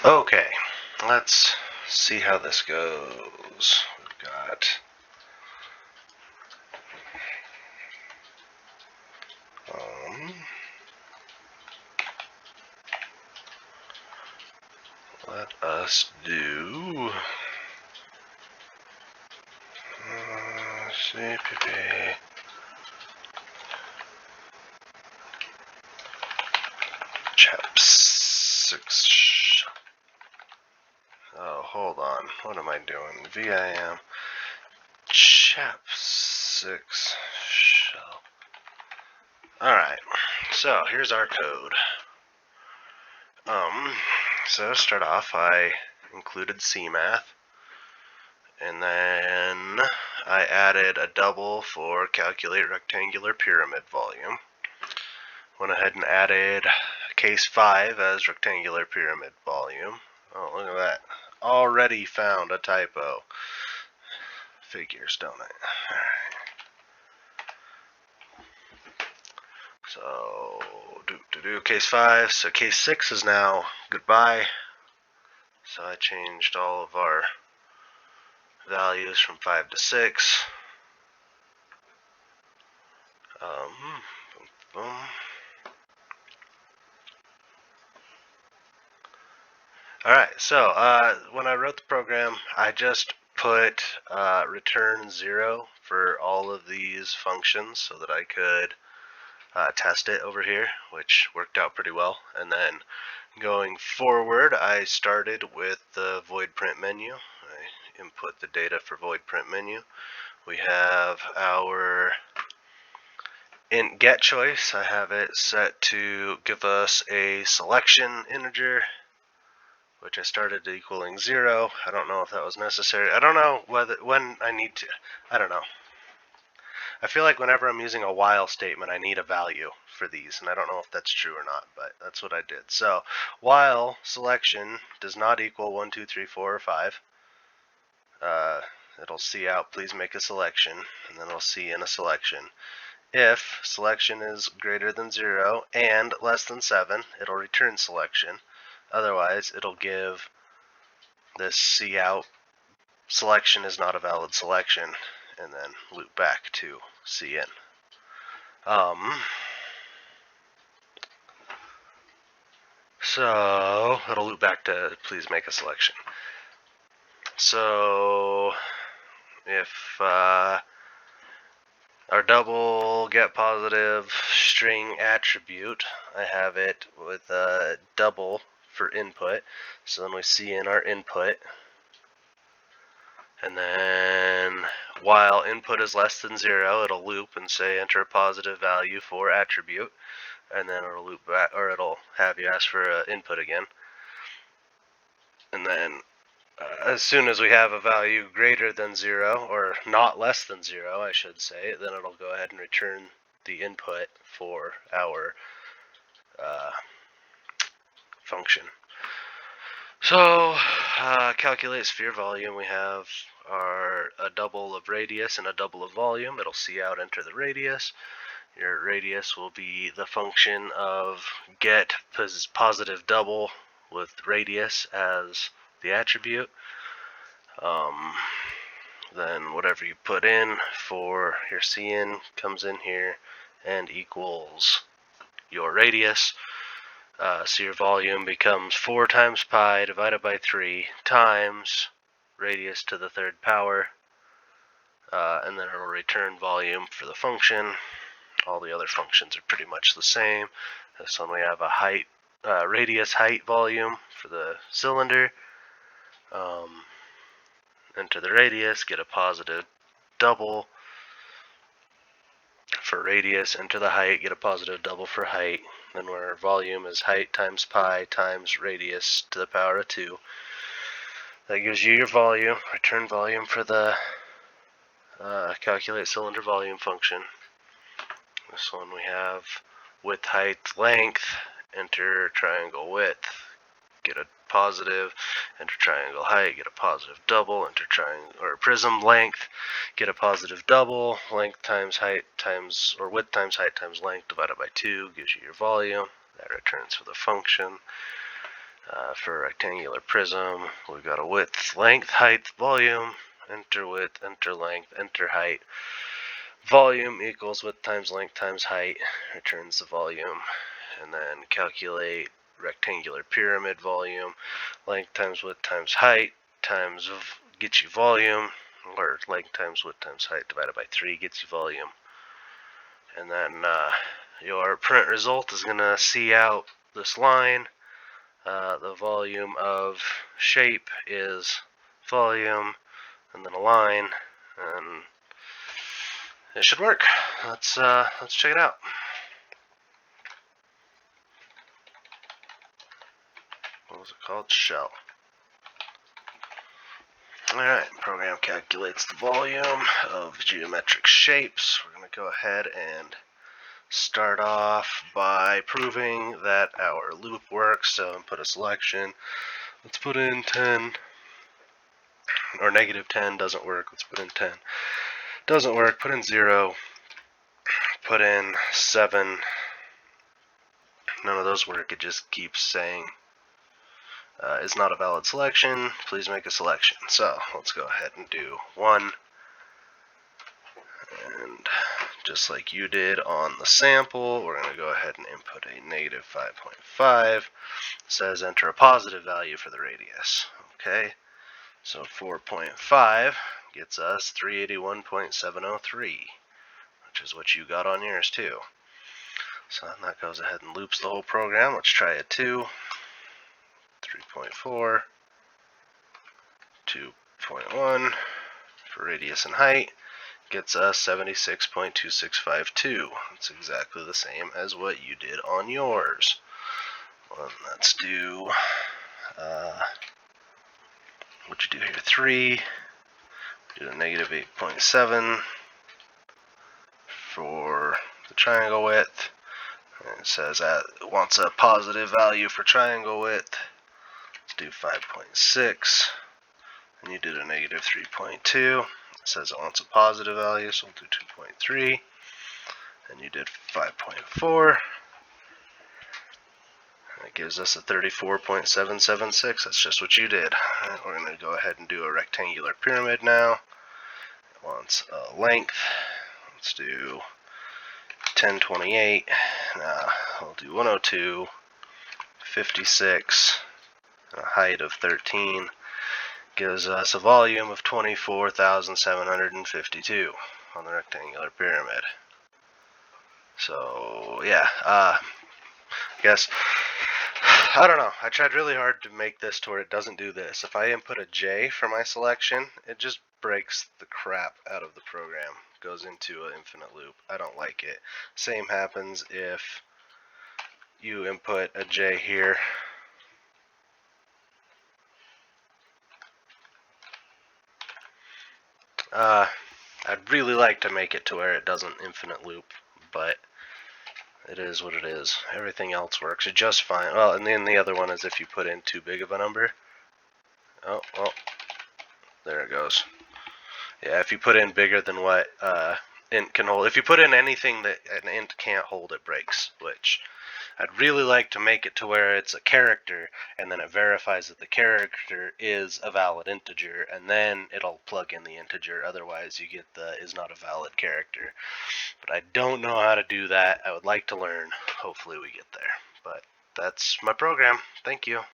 Okay, let's see how this goes. We've got let us do CPP chap 6. Oh, hold on. What am I doing? VIM chap 6 shell. Alright, so here's our code. So to start off, I included CMath, and then I added a double for calculate rectangular pyramid volume. Went ahead and added case 5 as rectangular pyramid volume. Oh, look at that. Already found a typo. Figures, don't I? Alright. So, case 5. So case 6 is now goodbye. So I changed all of our values from 5 to 6. Boom. Alright, so when I wrote the program, I just put return 0 for all of these functions so that I could test it over here, which worked out pretty well. And then going forward, I started with the void print menu. I input the data for void print menu. We have our int get choice. I have it set to give us a selection integer, which I started equaling 0. I don't know if that was necessary. I don't know when I need to. I don't know. I feel like whenever I'm using a while statement, I need a value for these, and I don't know if that's true or not, but that's what I did. So while selection does not equal 1, 2, 3, 4, or 5, it'll see out please make a selection, and then it'll see in a selection. If selection is greater than 0 and less than 7, it'll return selection. Otherwise, it'll give this see out selection is not a valid selection, and then loop back to see in. So it'll loop back to please make a selection. So if our double get positive string attribute, I have it with a double for input. So then we see in our input, and then while input is less than 0, it'll loop and say enter a positive value for attribute, and then it'll loop back, or it'll have you ask for input again. And then as soon as we have a value greater than 0, or not less than 0, I should say, then it'll go ahead and return the input for our function. So, calculate sphere volume. We have a double of radius and a double of volume. It'll see out enter the radius. Your radius will be the function of get positive double with radius as the attribute. Then whatever you put in for your CN comes in here and equals your radius. So your volume becomes 4 times pi divided by 3 times radius to the 3rd power, and then it'll return volume for the function. All the other functions are pretty much the same. This one we have a height, radius height volume for the cylinder. Enter the radius, get a positive double for radius, enter the height, get a positive double for height. Then where volume is height times pi times radius to the power of 2. That gives you your volume. Return volume for the calculate cylinder volume function. This one we have width, height, length. Enter triangle width, get a positive. Enter triangle height, get a positive double. Enter triangle or prism length, get a positive double. Length times height times, or width times height times length divided by 2 gives you your volume. That returns for the function. For a rectangular prism, we've got a width, length, height, volume, enter width, enter length, enter height. Volume equals width times length times height, returns the volume. And then calculate rectangular pyramid volume, length times width times height, times gets you volume, or length times width times height divided by 3 gets you volume. And then your print result is going to see out this line. The volume of shape is volume, and then a line, and it should work. Let's check it out. What was it called? Shell. Alright, program calculates the volume of geometric shapes. We're going to go ahead and start off by proving that our loop works. So input a selection. Let's put in 10, or negative 10 doesn't work. Let's put in 10. Doesn't work. Put in 0. Put in 7. None of those work. It just keeps saying is not a valid selection. Please make a selection. So let's go ahead and do 1. And just like you did on the sample, we're going to go ahead and input a negative 5.5. It says enter a positive value for the radius. Okay, so 4.5 gets us 381.703, which is what you got on yours too. So that goes ahead and loops the whole program. Let's try it 2. 3.4, 2.1 for radius and height gets us 76.2652. It's exactly the same as what you did on yours. Well, let's do what you do here, 3. Do a negative 8.7 for the triangle width. And it says that it wants a positive value for triangle width. Let's do 5.6. And you did a negative 3.2. It says it wants a positive value, so we'll do 2.3. And you did 5.4. That gives us a 34.776. That's just what you did. Right, we're going to go ahead and do a rectangular pyramid now. It wants a length. Let's do 1028. We'll do 102, 56, and a height of 13. Gives us a volume of 24,752 on the rectangular pyramid. So yeah, I guess, I don't know, I tried really hard to make this to where it doesn't do this. If I input a J for my selection, it just breaks the crap out of the program. Goes into an infinite loop. I don't like it. Same happens if you input a J here. I'd really like to make it to where it doesn't infinite loop, but it is what it is. Everything else works just fine. Well, and then the other one is if you put in too big of a number. Oh, well, there it goes. Yeah, if you put in bigger than what int can hold. If you put in anything that an int can't hold, it breaks, which I'd really like to make it to where it's a character, and then it verifies that the character is a valid integer, and then it'll plug in the integer. Otherwise, you get the is not a valid character. But I don't know how to do that. I would like to learn. Hopefully we get there. But that's my program. Thank you.